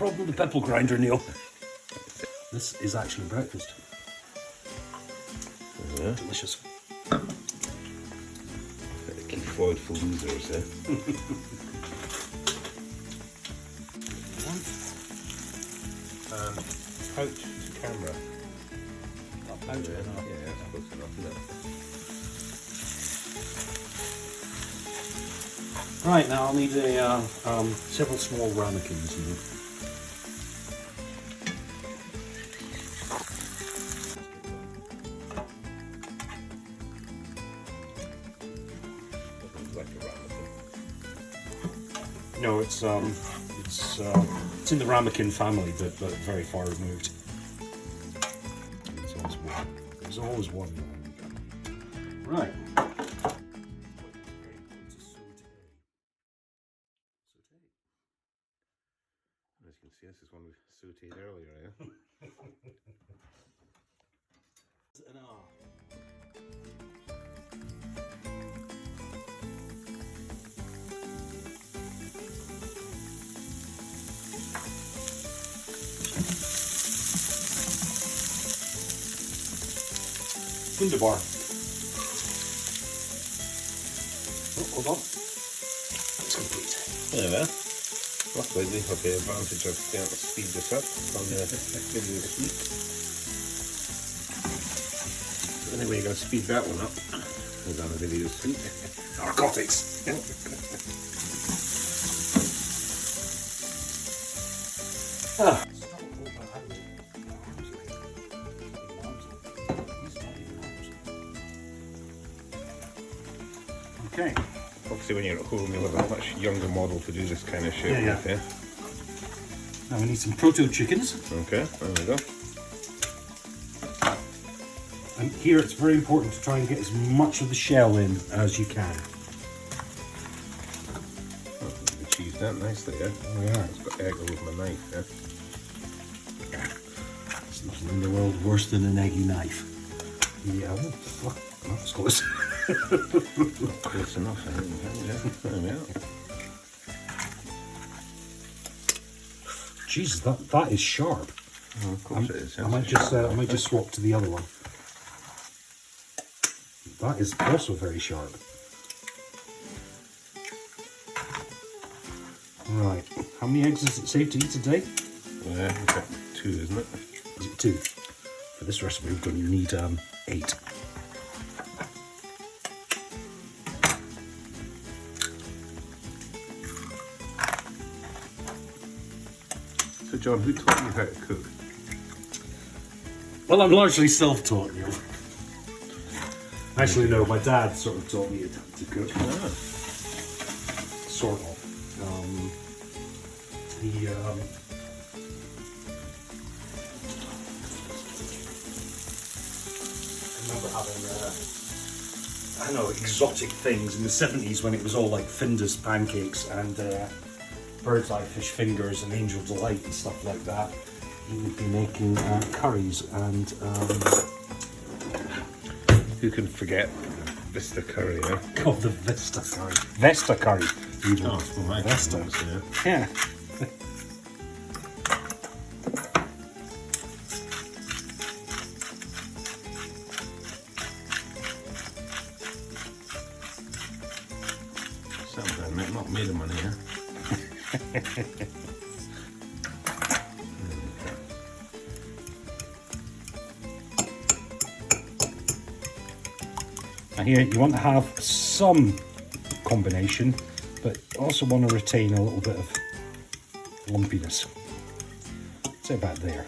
problem with the pepper grinder, Neil. This is actually breakfast. Yeah. Delicious. Keep forward for losers, eh? Pouch to camera. Not pouch, Yeah, no. yeah, that's close enough, isn't it? Right, now I'll need several small ramekins. Like a ramekin. No, it's in the ramekin family, but very far removed. There's always one. There's always one. Right. As you can see, this is one we sauteed earlier, yeah? Wunderbar. Oh, hold on. It's complete. There we are. Luckily they have the advantage of being able to speed this up on the video speed. So anyway, you're going to speed that one up is on the video speed. Narcotics. Ah. Okay. Obviously when you're at home you'll have a much younger model to do this kind of shit Yeah, with, yeah? Now we need some proto chickens. Okay, there we go. And here it's very important to try and get as much of the shell in as you can. Oh, you've achieved that nicely, yeah? Oh yeah. It's got egg all over my knife, yeah? There's nothing in the world worse than an eggy knife. Yeah, fuck. Oh, that's close. Close enough, I think, yeah? There we are. Jesus, that is sharp. Oh, of course it is, yeah. I might just swap to the other one. That is also very sharp. Right, how many eggs is it safe to eat today? Yeah, we've got 2, isn't it? Is it 2? For this recipe, we're going to need 8. So John, who taught you how to cook? Well, I'm largely self-taught, Neil. Actually, no, my dad sort of taught me to cook. Ah. Sort of. He I remember having, I don't know, exotic things in the 70s when it was all like Findus pancakes and bird's eye fish fingers and angel delight and stuff like that. He would be making curries and Who can forget Vista curry, yeah? oh, the Vista curry. Vesta curry, even. Oh, well, my Vesta. goodness, yeah. Yeah. Something, mate, not made of money, yeah? And here you want to have some combination, but also want to retain a little bit of lumpiness. Say about there.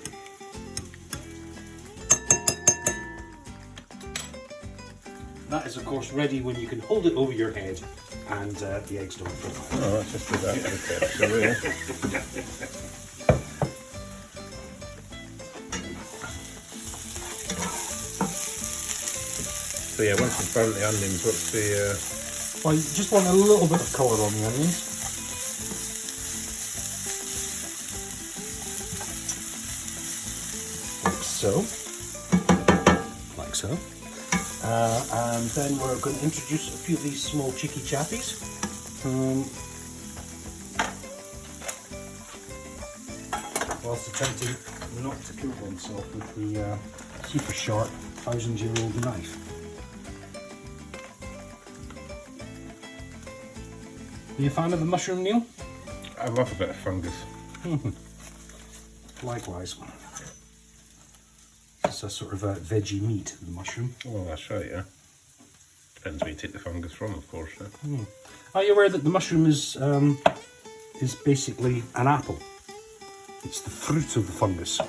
That is of course ready when you can hold it over your head and the eggs don't fall. Oh, that's just that for the texture, yeah. So yeah, once you've burnt the onions, what's the... Well, you just want a little bit of colour on the onions. Like so. Like so. And then we're going to introduce a few of these small cheeky chappies. whilst attempting not to kill oneself with the super sharp 1,000-year-old knife. Are you a fan of the mushroom, Neil? I love a bit of fungus. Likewise. It's a sort of a veggie meat, the mushroom. Oh, that's right, yeah. Depends where you take the fungus from, of course. Yeah. Are you aware that the mushroom is basically an apple? It's the fruit of the fungus.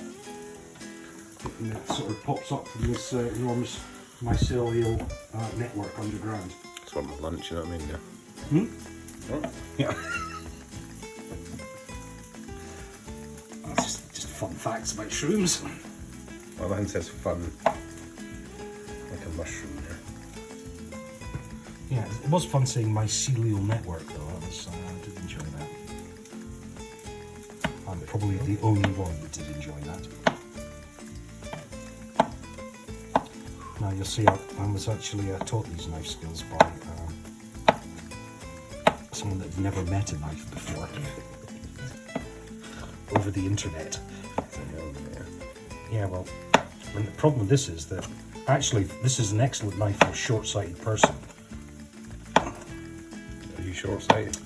And it sort of pops up from this enormous mycelial network underground. It's one with lunch, you know what I mean? Yeah. Oh. Yeah. That's just fun facts about shrooms. Well, mine says fun. Like a mushroom there. Yeah, it was fun saying mycelial network though. That was, I did enjoy that. I'm probably the only one that did enjoy that. Now you'll see I was actually taught these knife skills by someone that had never met a knife before. Over the internet. Yeah, well, and the problem with this is that actually this is an excellent knife for a short-sighted person. Are you short-sighted?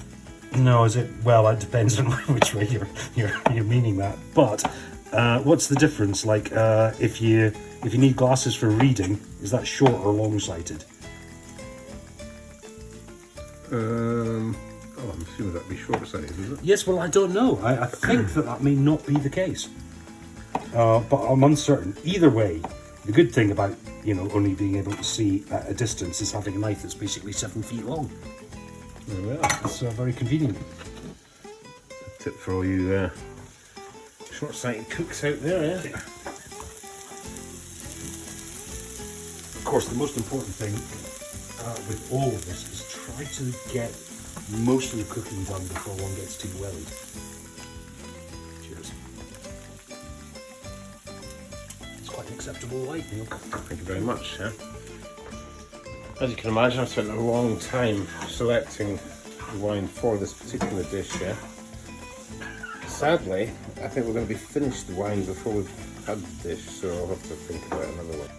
No, is it? Well, it depends on which way you're meaning that. But what's the difference? Like, if you need glasses for reading, is that short or long-sighted? Oh, I'm assuming that'd be short-sighted, is it? Yes. Well, I don't know. I think that may not be the case. But I'm uncertain. Either way, the good thing about only being able to see at a distance is having a knife that's basically 7 feet long. Oh, yeah. It's very convenient. A tip for all you short-sighted cooks out there, yeah? Of course, the most important thing with all of this is try to get most of the cooking done before one gets too wellied. Cheers. It's quite an acceptable light, Neil. Thank you very much, yeah? As you can imagine, I've spent a long time selecting the wine for this particular dish, yeah? Sadly, I think we're going to be finished the wine before we've had the dish, so I'll have to think about another one.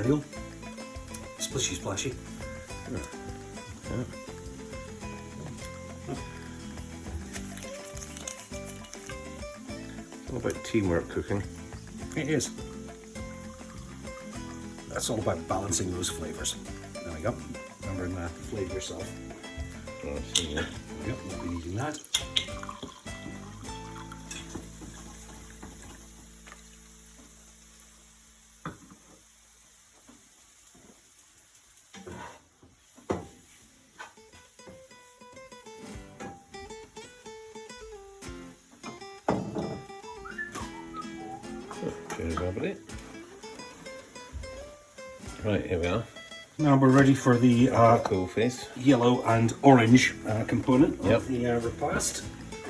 Ideal. Splishy splashy. Yeah. It's all about teamwork cooking. It is. That's all about balancing those flavours. There we go. Remember to flavour yourself. Oh, I see, yeah. Yep, we'll be needing that. Cheers, everybody. Right, here we are. Now we're ready for the Cool face. yellow and orange component Yep. of the repast.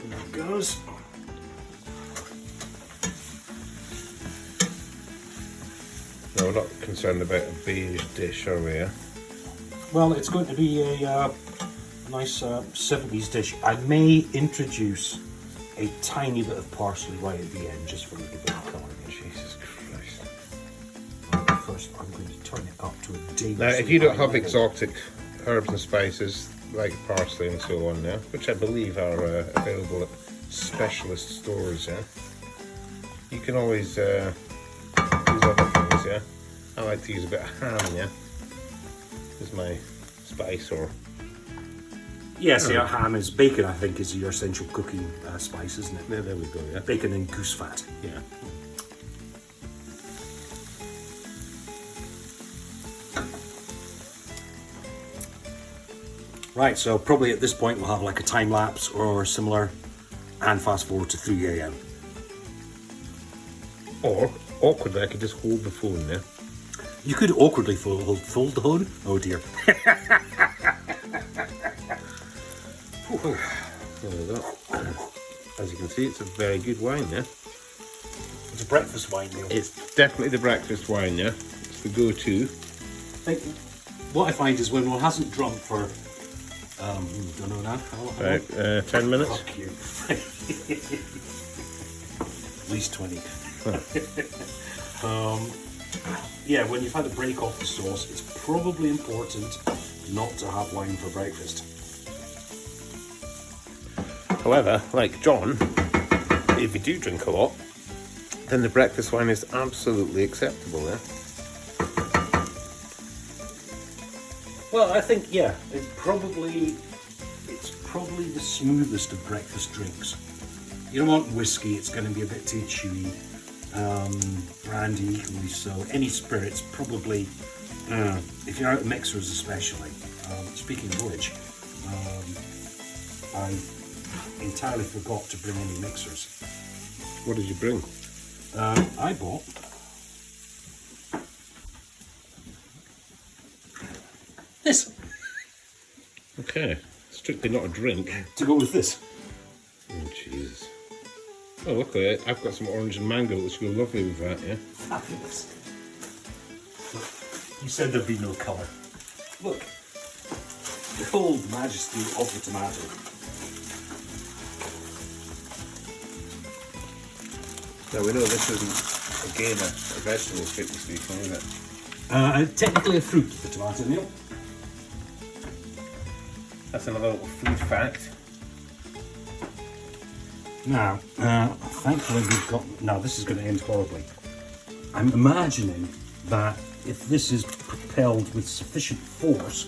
There it goes. No, we're not concerned about a beige dish, are we? Yeah? Well, it's going to be a nice 70s dish. I may introduce a tiny bit of parsley right at the end just for a little bit of colour. Jesus Christ. First, I'm going to turn it up to a dangerously Now, if you don't high have level. exotic herbs and spices like parsley and so on, yeah, which I believe are available at specialist stores, yeah, you can always use other things, yeah. I like to use a bit of ham, yeah, as my spice or. Yes, yeah, ham is bacon. I think is your essential cooking spice, isn't it? There we go, yeah. Bacon and goose fat. Yeah. Right, so probably at this point we'll have like a time lapse or similar, and fast forward to 3 a.m. Or awkwardly, I could just hold the phone there. You could awkwardly fold the phone. Oh dear. There we go. As you can see, it's a very good wine, yeah. It's a breakfast wine, Neil. It's definitely the breakfast wine, yeah. It's the go-to. What I find is when one hasn't drunk for, don't know now, how long? About 10 minutes. Fuck you. at least 20. Yeah, when you've had a break off the sauce, it's probably important not to have wine for breakfast. However, like John, if you do drink a lot, then the breakfast wine is absolutely acceptable, yeah? Well, I think, yeah, it's probably the smoothest of breakfast drinks. You don't want whiskey, it's going to be a bit too chewy. Brandy equally so. Any spirits, probably, if you're out of mixers especially. Speaking of which, I entirely forgot to bring any mixers. What did you bring? I bought this Okay, strictly not a drink. to go with this. Oh, Jesus. Oh, look at it. I've got some orange and mango, which will go lovely with that, yeah? Fabulous. You said there'd be no colour. Look, the cold majesty of the tomato. Now, we know this isn't, again, a vegetable, strictly speaking, is it? Technically a fruit, the tomato, Neil. That's another little food fact. Now, thankfully we've got... Now, this is going to end horribly. I'm imagining that if this is propelled with sufficient force,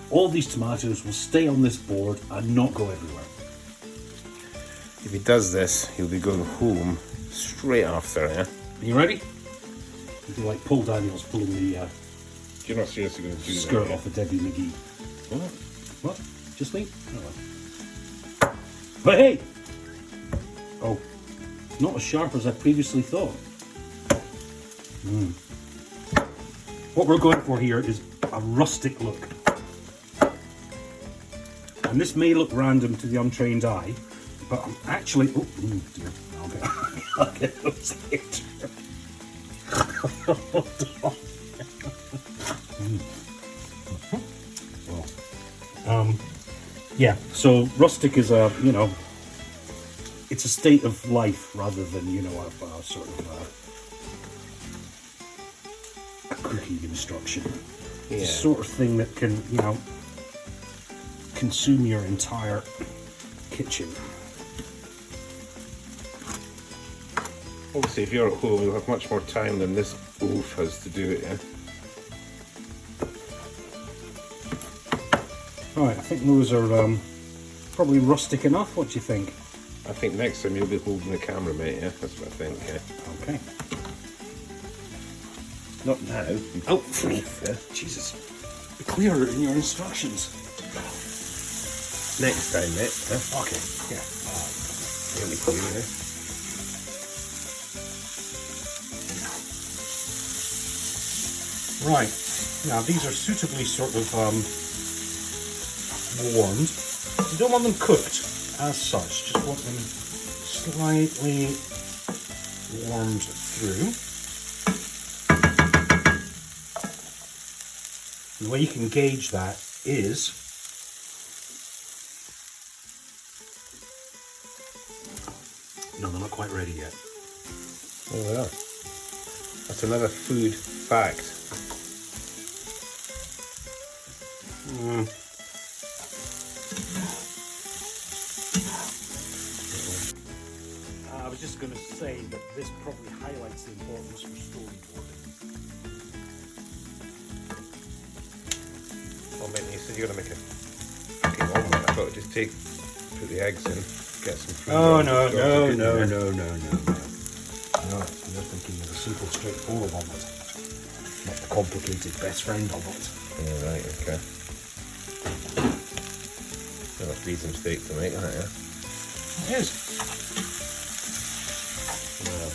all these tomatoes will stay on this board and not go everywhere. If he does this, he'll be going home straight after, yeah? Are you ready? You do like Paul Daniels pulling the You're not seriously going to do skirt that, off of Debbie McGee. What? Just me? Oh, well. But hey! Oh, not as sharp as I previously thought. What we're going for here is a rustic look. And this may look random to the untrained eye, but I'm actually... Oh, dear. I'll get those later. Hold on. Well, yeah, so rustic is a, you know, it's a state of life rather than, you know, a sort of a cooking instruction. Yeah. It's the sort of thing that can, you know, consume your entire kitchen. Obviously, if you're at home, you'll have much more time than this oaf has to do it, yeah? Right, I think those are probably rustic enough. What do you think? I think next time you'll be holding the camera, mate, yeah? That's what I think, yeah? Okay. Not now. Oh, yeah. Jesus. Be clearer in your instructions. Next time, mate. Huh? Okay, yeah. Really clear, yeah? Right. Now, these are suitably sort of warmed. You don't want them cooked as such, just want them slightly warmed through. And the way you can gauge that is no, they're not quite ready yet. Oh, well. That's another food fact. I was just going to say that this probably highlights the importance for storyboarding. Oh, mate, you said you're going to make a fucking omelette. I thought I'd just put the eggs in, get some fruit. Oh, no. No, you're thinking of a simple, straightforward omelette, not the complicated best friend omelette. Yeah, right, okay. That must be some steak to make, isn't it, yeah? It is.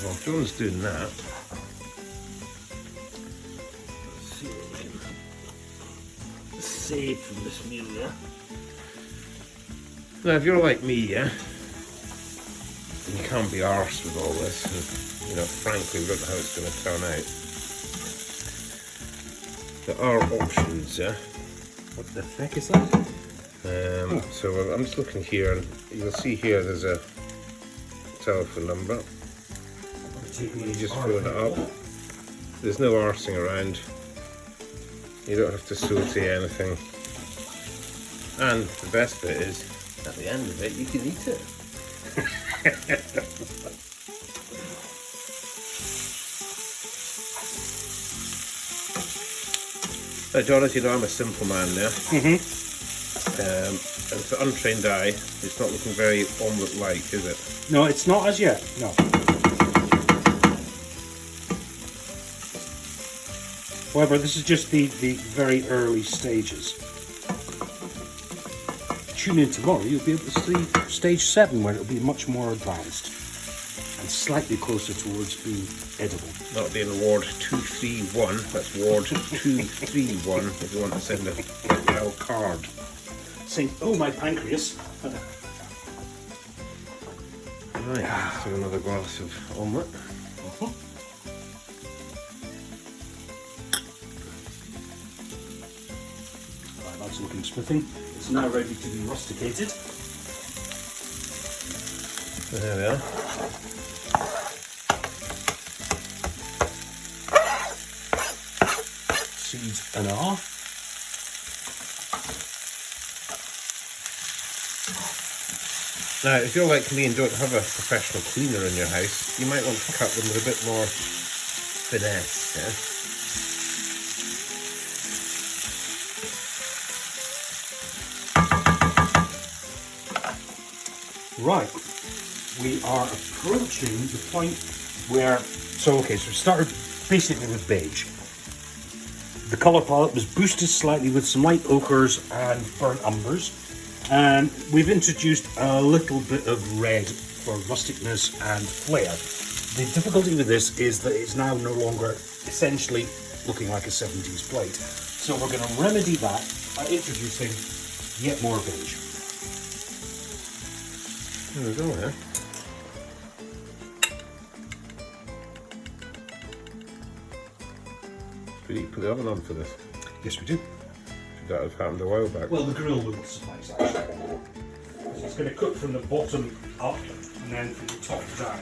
Well, John's doing that. Let's see what we can save from this meal, yeah? Now, if you're like me, yeah, and you can't be arsed with all this, and, you know, frankly, we don't know how it's going to turn out. There are options, yeah? What the heck is that? So I'm just looking here, and you'll see here there's a telephone number. take You just fill it up. There's no arsing around. You don't have to saute anything. And the best bit is, at the end of it, you can eat it. Now, John, as you know, I'm a simple man now. And to untrained eye, it's not looking very omelette-like, is it? No, it's not as yet. No. However, this is just the very early stages. Tune in tomorrow, you'll be able to see stage 7, where it'll be much more advanced and slightly closer towards being edible. Not being Ward 231, that's Ward 231 if you want to send a little card. Saying, oh, my pancreas. Right, let's do another glass of omelette. Right, that's looking spiffing. It's now ready to be rusticated. There we are. Seeds and all. Now, if you're like me and don't have a professional cleaner in your house, you might want to cut them with a bit more finesse, yeah? Right, we are approaching the point where, so we started basically with beige. The colour palette was boosted slightly with some light ochres and burnt umbers, and we've introduced a little bit of red for rusticness and flair. The difficulty with this is that it's now no longer essentially looking like a 70s plate, so we're going to remedy that by introducing yet more beige. There we go, yeah. We need to put the oven on for this. Yes, we do. Should that have happened a while back? Well, the grill will suffice actually. So it's going to cook from the bottom up and then from the top down.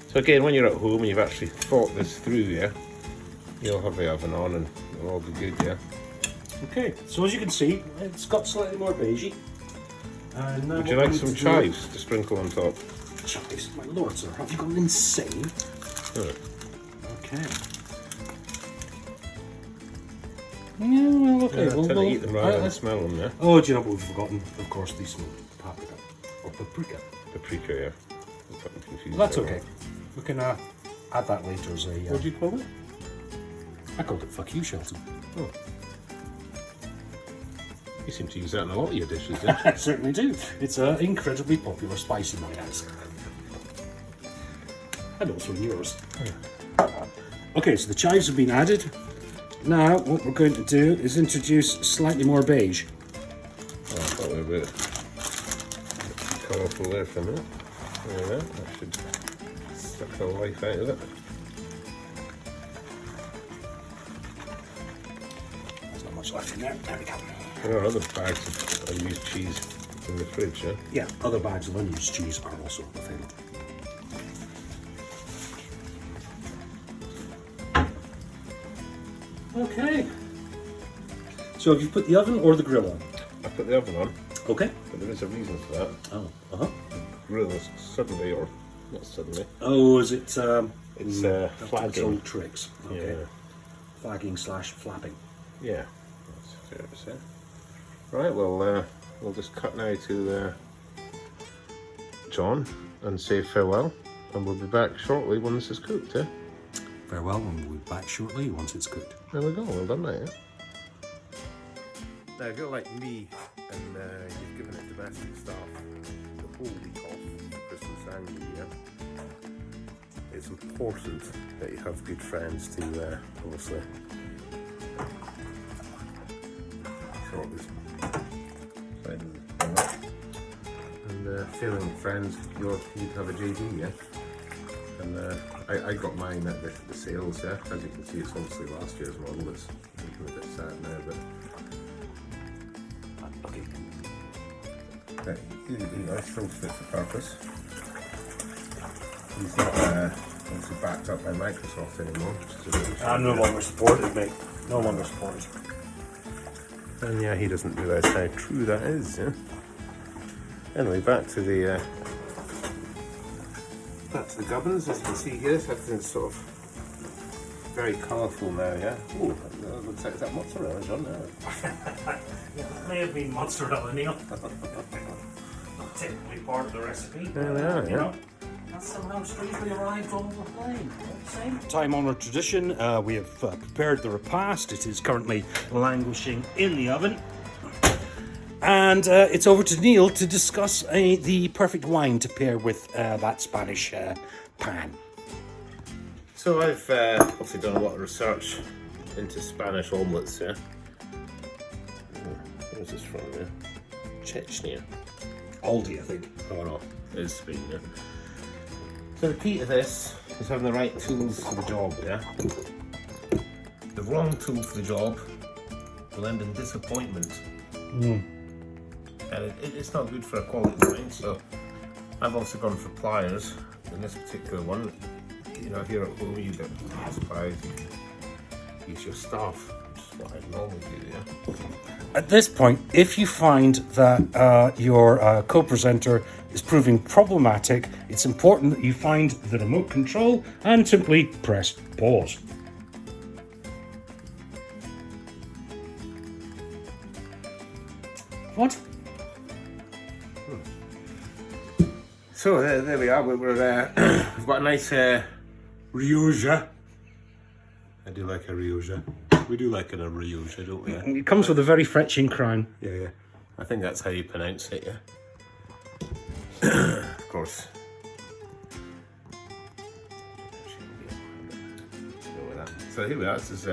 So again, when you're at home and you've actually thought this through, yeah, you'll have the oven on and it'll all be good, yeah. Okay, so as you can see, it's got slightly more beigey. And now Would you what like we some need to chives to sprinkle on top? do- Chives? My lord, sir, have you gone insane? Oh. Okay. Yeah, well, okay. Yeah, I well, tend to eat them rather than smell them, yeah. Oh, do you know what we've forgotten? Of course, these smell paprika. Or paprika. Paprika, yeah. I'm getting confused Well, that's there. okay. We can add that later as a... What do you call it? I called it fuck you, Shelton. Oh. You seem to use that in a lot of your dishes, yeah? I certainly do. It's an incredibly popular spice in my house. And also in yours. Okay, so the chives have been added. Now, what we're going to do is introduce slightly more beige. Oh, I thought we were a bit colourful there for a minute. There we go. That should suck the life out of it. There's not much left in there. There we go. There are other bags of unused cheese in the fridge, yeah? Yeah, other bags of unused cheese are also available. Okay. So have you put the oven or the grill on? I put the oven on, Okay. but there is a reason for that. Oh, uh-huh. Grill is suddenly, or not suddenly, Oh, is it... it's that's its flagging. old tricks. Okay. Yeah, Flagging / flapping. yeah, that's fair to say. Right, well, we'll just cut now to John and say farewell, and we'll be back shortly when this is cooked, yeah? Farewell, and we'll be back shortly once it's cooked. There we go, well done, mate. Yeah? Now, if you're like me and you've given it domestic staff the whole week off for Christmas and New Year, it's important that you have good friends to obviously sort this. And failing friends, you need to have a JD, yeah? And I got mine at the sales, yeah? As you can see, it's obviously last year's model. It's looking a bit sad now, but Okay. but still fit for purpose. He's not obviously backed up by Microsoft anymore. I'm no longer supported, mate. No longer supported. And yeah, he doesn't realise how true that is, yeah? Anyway, back to the gubbins. As you can see here, everything's sort of very colourful now, yeah? Ooh, that looks like that mozzarella, John, now. Yeah, that may have been mozzarella, Neil. Not typically part of the recipe. There they are, You yeah. know, that somehow strangely arrived on the plane. Time-honoured tradition, we have prepared the repast. It is currently languishing in the oven. And it's over to Neil to discuss the perfect wine to pair with that Spanish pan. So I've obviously done a lot of research into Spanish omelettes, yeah? Where's this from, yeah? Chechnya. Aldi, I think. Oh no, it is Spain, yeah? So the key to this is having the right tools for the job, yeah? The wrong tool for the job will end in disappointment. And it's not good for a quality wine, so I've also gone for pliers in this particular one. You know, here at home you get supplies, you can use your staff, which is what I normally do, yeah? At this point, if you find that your co-presenter is proving problematic, it's important that you find the remote control and simply press pause. What? So there we are. We've got a nice Rioja. I do like a Rioja. We do like a Rioja, don't we? It comes with a very fetching crown. Yeah. I think that's how you pronounce it, yeah. Of course. So here we are. This is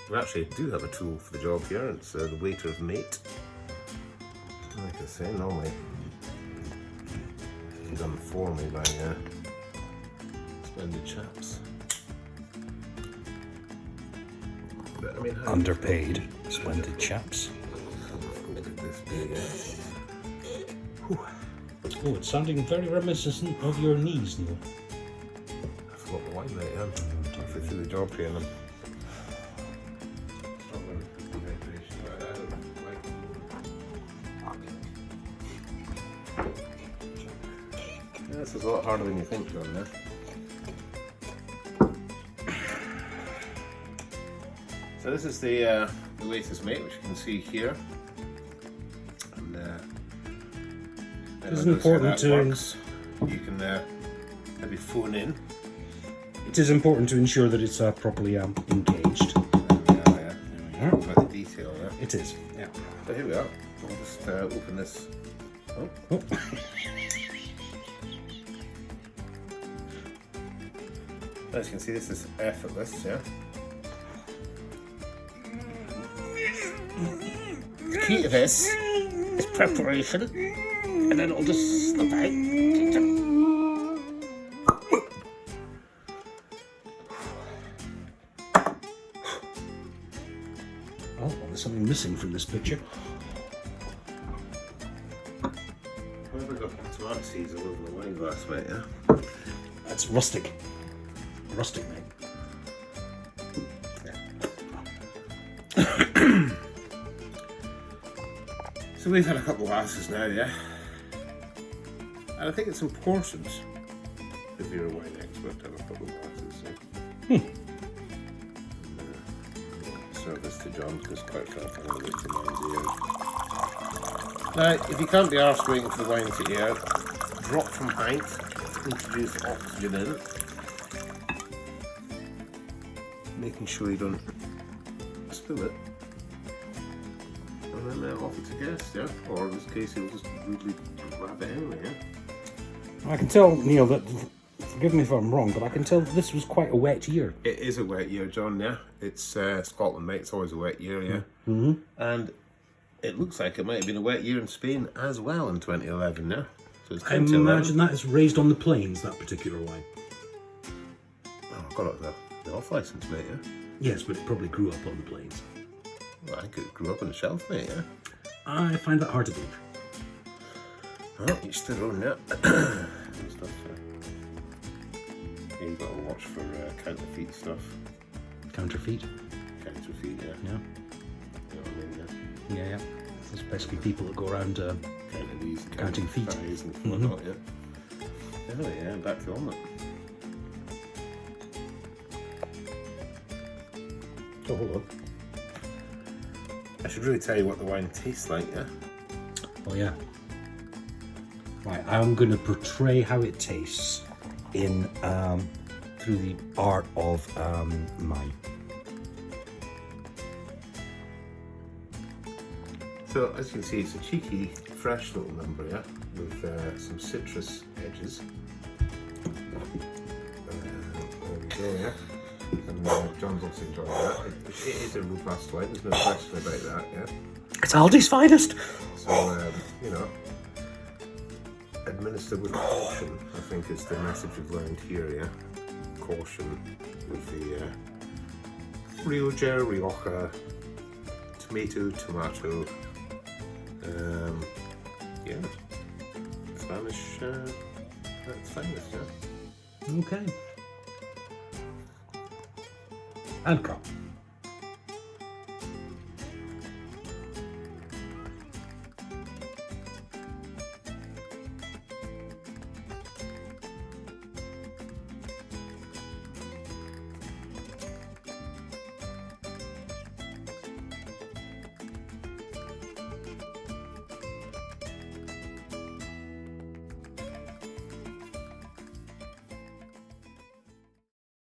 we actually do have a tool for the job here. It's the waiter's mate. Like I say, normally it's done for me by splendid chaps. But, I mean, Underpaid, splendid chaps. Look at this big. Oh, it's sounding very reminiscent of your knees, Neil. I forgot the wine, mate. I'm halfway through the job here, and this is a lot harder than you think, John, yeah? So this is the latest mate, which you can see here. And It's important to... You can maybe phone in. It is important to ensure that it's properly engaged. Yeah. About the detail, yeah? It is, yeah. So here we are. We'll just open this. Oh. As you can see, this is effortless, yeah? The key to this is preparation, and then it'll just slip out. Oh, there's something missing from this picture. Where have I got tomato seeds all over the wine glass, mate, yeah? That's rustic. Rustic, mate. So we've had a couple of glasses now, yeah? And I think it's important, if you're a wine expert, to have a couple of glasses, so. Serve this to John, because quite frankly, I'm going to wait till mine's aired. Now, if you can't be arsed waiting for the wine to air, drop from height, introduce oxygen in, making sure you don't spill it, and then offer to guests, yeah? Or in this case, he'll just rudely grab it anyway, yeah? I can tell, Neil, that, forgive me if I'm wrong, but I can tell this was quite a wet year. It is a wet year, John, yeah? It's Scotland, mate, it's always a wet year, yeah? Mm-hmm. And it looks like it might have been a wet year in Spain as well in 2011, yeah? So it's I imagine that is raised on the plains, that particular wine. Oh, I've got the off license, mate, yeah? Yes, but it probably grew up on the plains. Well, I think it grew up on the shelf, mate, yeah? I find that hard to believe. Well, each their own, yeah. Stuff, yeah, you've got to watch for counterfeit stuff. Counterfeit. Counterfeit, yeah. Yeah. You know what I mean, yeah. Yeah, yeah. There's basically people that go around Counting these, counting feet. thighs and whatnot, yeah. Oh yeah, back to omelette. Oh, hold on. I should really tell you what the wine tastes like, yeah? Oh yeah. Right, I'm going to portray how it tastes in through the art of mine. So, as you can see, it's a cheeky, fresh little number, yeah? With some citrus edges. There we go, yeah? And John's also enjoying that. It is a robust wine, there's no question about that, yeah? It's Aldi's finest. So, you know, administer with caution, I think is the message we've learned here, yeah? Caution with the Rioja, Rioja, tomato, yeah, Spanish at its finest, yeah? Okay. And crop.